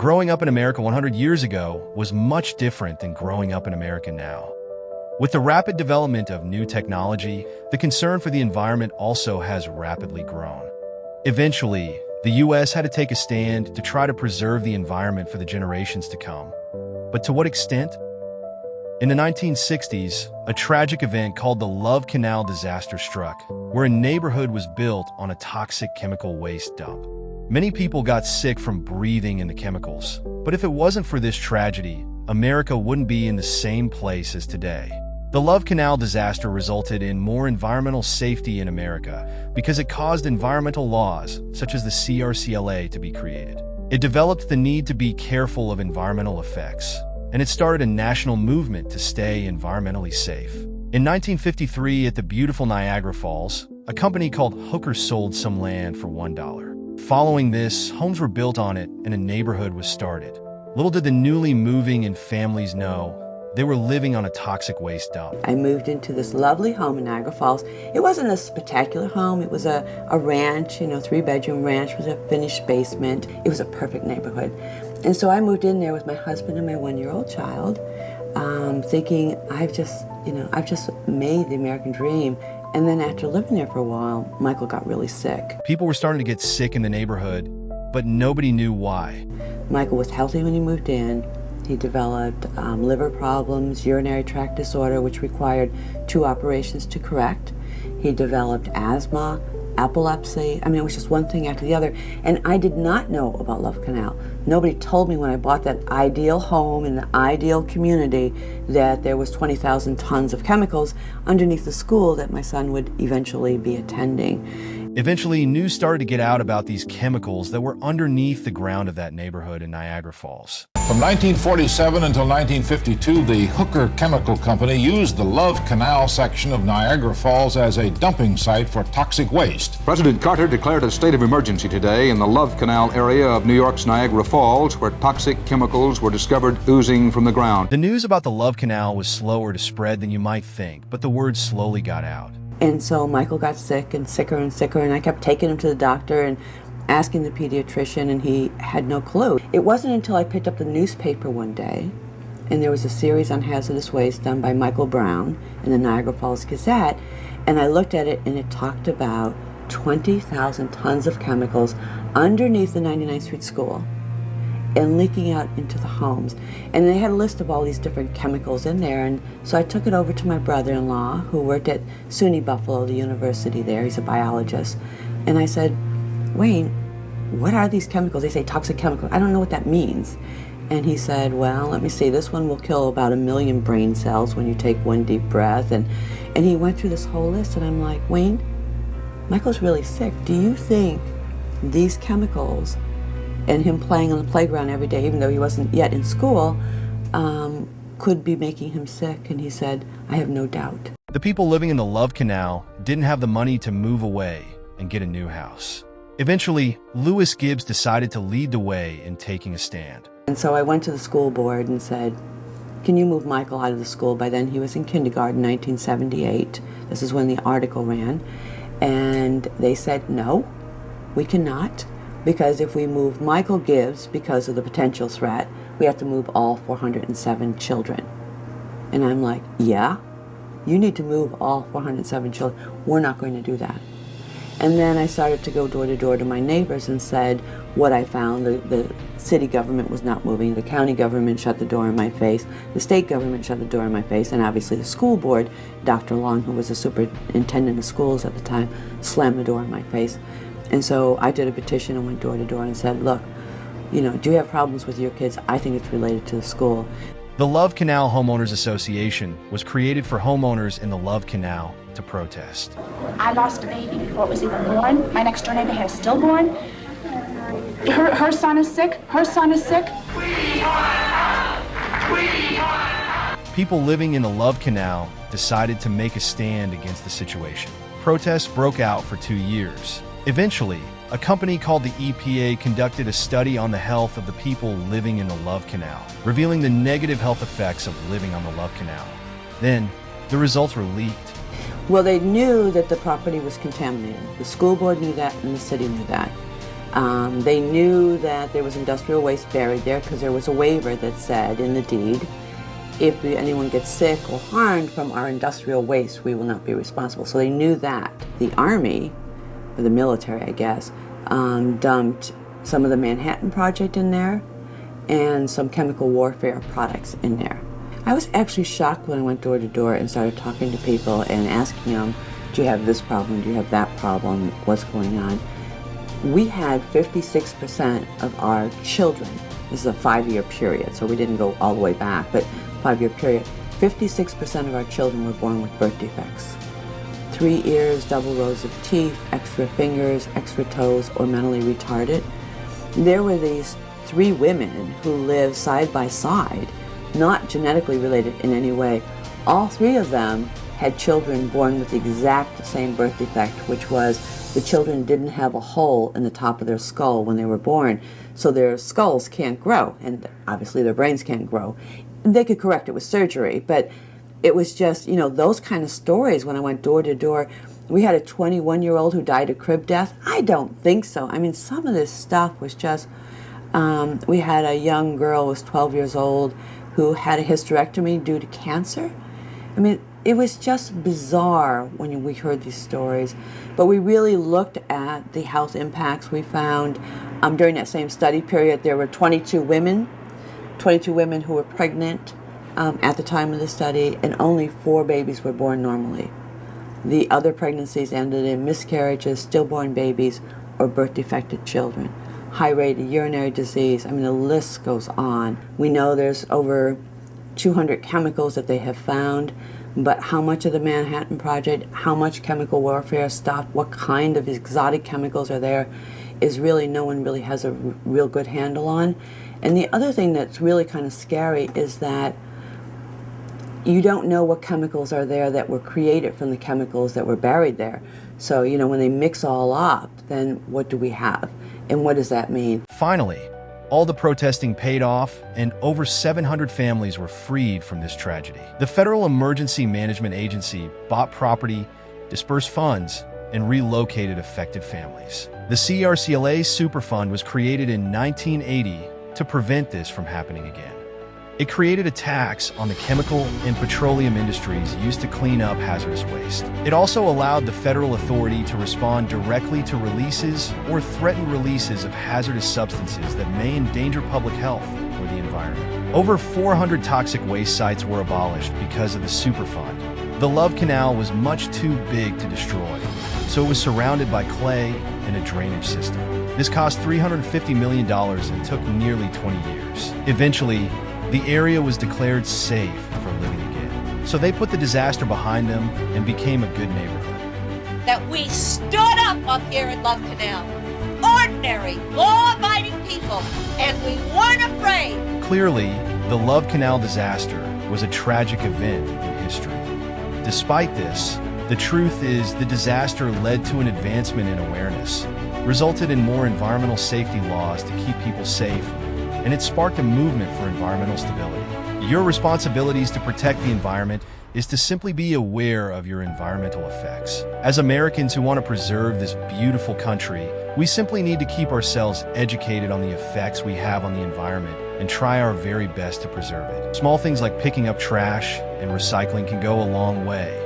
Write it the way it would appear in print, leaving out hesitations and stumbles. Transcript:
growing up in America 100 years ago was much different than growing up in America now. With the rapid development of new technology, the concern for the environment also has rapidly grown. Eventually, the U.S. had to take a stand to try to preserve the environment for the generations to come. But to what extent? In the 1960s, a tragic event called the Love Canal disaster struck, where a neighborhood was built on a toxic chemical waste dump. Many people got sick from breathing in the chemicals, but if it wasn't for this tragedy, America wouldn't be in the same place as today. The Love Canal disaster resulted in more environmental safety in America because it caused environmental laws, such as the CRCLA, to be created. It developed the need to be careful of environmental effects, and it started a national movement to stay environmentally safe. In 1953, at the beautiful Niagara Falls, a company called Hooker sold some land for $1. Following this, homes were built on it and a neighborhood was started. Little did the newly moving and families know, they were living on a toxic waste dump. I moved into this lovely home in Niagara Falls. It wasn't a spectacular home. It was a ranch, 3-bedroom ranch with a finished basement. It was a perfect neighborhood. And so I moved in there with my husband and my 1-year-old child, thinking I've just made the American dream. And then after living there for a while, Michael got really sick. People were starting to get sick in the neighborhood, but nobody knew why. Michael was healthy when he moved in. He developed liver problems, urinary tract disorder, which required 2 operations to correct. He developed asthma, epilepsy. I mean, it was just one thing after the other. And I did not know about Love Canal. Nobody told me when I bought that ideal home in the ideal community that there was 20,000 tons of chemicals underneath the school that my son would eventually be attending. Eventually, news started to get out about these chemicals that were underneath the ground of that neighborhood in Niagara Falls. From 1947 until 1952, the Hooker Chemical Company used the Love Canal section of Niagara Falls as a dumping site for toxic waste. President Carter declared a state of emergency today in the Love Canal area of New York's Niagara Falls, where toxic chemicals were discovered oozing from the ground. The news about the Love Canal was slower to spread than you might think, but the word slowly got out. And so Michael got sick and sicker, and I kept taking him to the doctor and asking the pediatrician, and he had no clue. It wasn't until I picked up the newspaper one day, and there was a series on hazardous waste done by Michael Brown in the Niagara Falls Gazette, and I looked at it, and it talked about 20,000 tons of chemicals underneath the 99th Street School and leaking out into the homes. And they had a list of all these different chemicals in there, and so I took it over to my brother-in-law, who worked at SUNY Buffalo, the university there. He's a biologist. And I said, Wayne, what are these chemicals? They say toxic chemicals. I don't know what that means. And he said, well, let me see, this one will kill about 1 million brain cells when you take one deep breath. And he went through this whole list, and I'm like, Wayne, Michael's really sick. Do you think these chemicals and him playing on the playground every day, even though he wasn't yet in school, could be making him sick? And he said, I have no doubt. The people living in the Love Canal didn't have the money to move away and get a new house. Eventually, Lewis Gibbs decided to lead the way in taking a stand. And so I went to the school board and said, can you move Michael out of the school? By then he was in kindergarten, 1978. This is when the article ran. And they said, no, we cannot. Because if we move Michael Gibbs because of the potential threat, we have to move all 407 children. And I'm like, yeah, you need to move all 407 children. We're not going to do that. And then I started to go door to door to my neighbors and said what I found. The city government was not moving. The county government shut the door in my face. The state government shut the door in my face. And obviously the school board, Dr. Long, who was the superintendent of schools at the time, slammed the door in my face. And so I did a petition and went door to door and said, look, do you have problems with your kids? I think it's related to the school. The Love Canal Homeowners Association was created for homeowners in the Love Canal to protest. I lost a baby before it was even born. My next door neighbor had a stillborn. Her son is sick. Her son is sick. People living in the Love Canal decided to make a stand against the situation. Protests broke out for 2 years. Eventually, a company called the EPA conducted a study on the health of the people living in the Love Canal, revealing the negative health effects of living on the Love Canal. Then, the results were leaked. Well, they knew that the property was contaminated. The school board knew that, and the city knew that. They knew that there was industrial waste buried there because there was a waiver that said in the deed, if anyone gets sick or harmed from our industrial waste, we will not be responsible. So they knew that. The Army, or the military, I guess, dumped some of the Manhattan Project in there and some chemical warfare products in there. I was actually shocked when I went door to door and started talking to people and asking them, do you have this problem, do you have that problem, what's going on? We had 56% of our children, this is a 5-year period, so we didn't go all the way back, but 5-year period, 56% of our children were born with birth defects. 3 ears, double rows of teeth, extra fingers, extra toes, or mentally retarded. There were these 3 women who lived side by side, not genetically related in any way. All 3 of them had children born with the exact same birth defect, which was the children didn't have a hole in the top of their skull when they were born, so their skulls can't grow, and obviously their brains can't grow. They could correct it with surgery, but it was just, you know, those kind of stories when I went door to door. We had a 21-year-old who died of crib death. I don't think so. I mean, some of this stuff was just, we had a young girl who was 12 years old who had a hysterectomy due to cancer. I mean, it was just bizarre when we heard these stories. But we really looked at the health impacts we found. During that same study period, there were 22 women who were pregnant at the time of the study, and only 4 babies were born normally. The other pregnancies ended in miscarriages, stillborn babies, or birth defected children. High rate of urinary disease. I mean, the list goes on. We know there's over 200 chemicals that they have found, but how much of the Manhattan Project, how much chemical warfare stuff, what kind of exotic chemicals are there, is really no one really has a real good handle on. And the other thing that's really kind of scary is that you don't know what chemicals are there that were created from the chemicals that were buried there. So, you know, when they mix all up, then what do we have? And what does that mean? Finally, all the protesting paid off, and over 700 families were freed from this tragedy. The Federal Emergency Management Agency bought property, dispersed funds, and relocated affected families. The CRCLA Superfund was created in 1980 to prevent this from happening again. It created a tax on the chemical and petroleum industries used to clean up hazardous waste. It also allowed the federal authority to respond directly to releases or threatened releases of hazardous substances that may endanger public health or the environment. Over 400 toxic waste sites were abolished because of the Superfund. The Love Canal was much too big to destroy, so it was surrounded by clay and a drainage system. This cost $350 million and took nearly 20 years. Eventually, the area was declared safe for living again. So they put the disaster behind them and became a good neighborhood. That we stood up here in Love Canal. Ordinary, law-abiding people, and we weren't afraid. Clearly, the Love Canal disaster was a tragic event in history. Despite this, the truth is the disaster led to an advancement in awareness, resulted in more environmental safety laws to keep people safe, and it sparked a movement for environmental stability. Your responsibilities to protect the environment is to simply be aware of your environmental effects. As Americans who want to preserve this beautiful country, we simply need to keep ourselves educated on the effects we have on the environment and try our very best to preserve it. Small things like picking up trash and recycling can go a long way.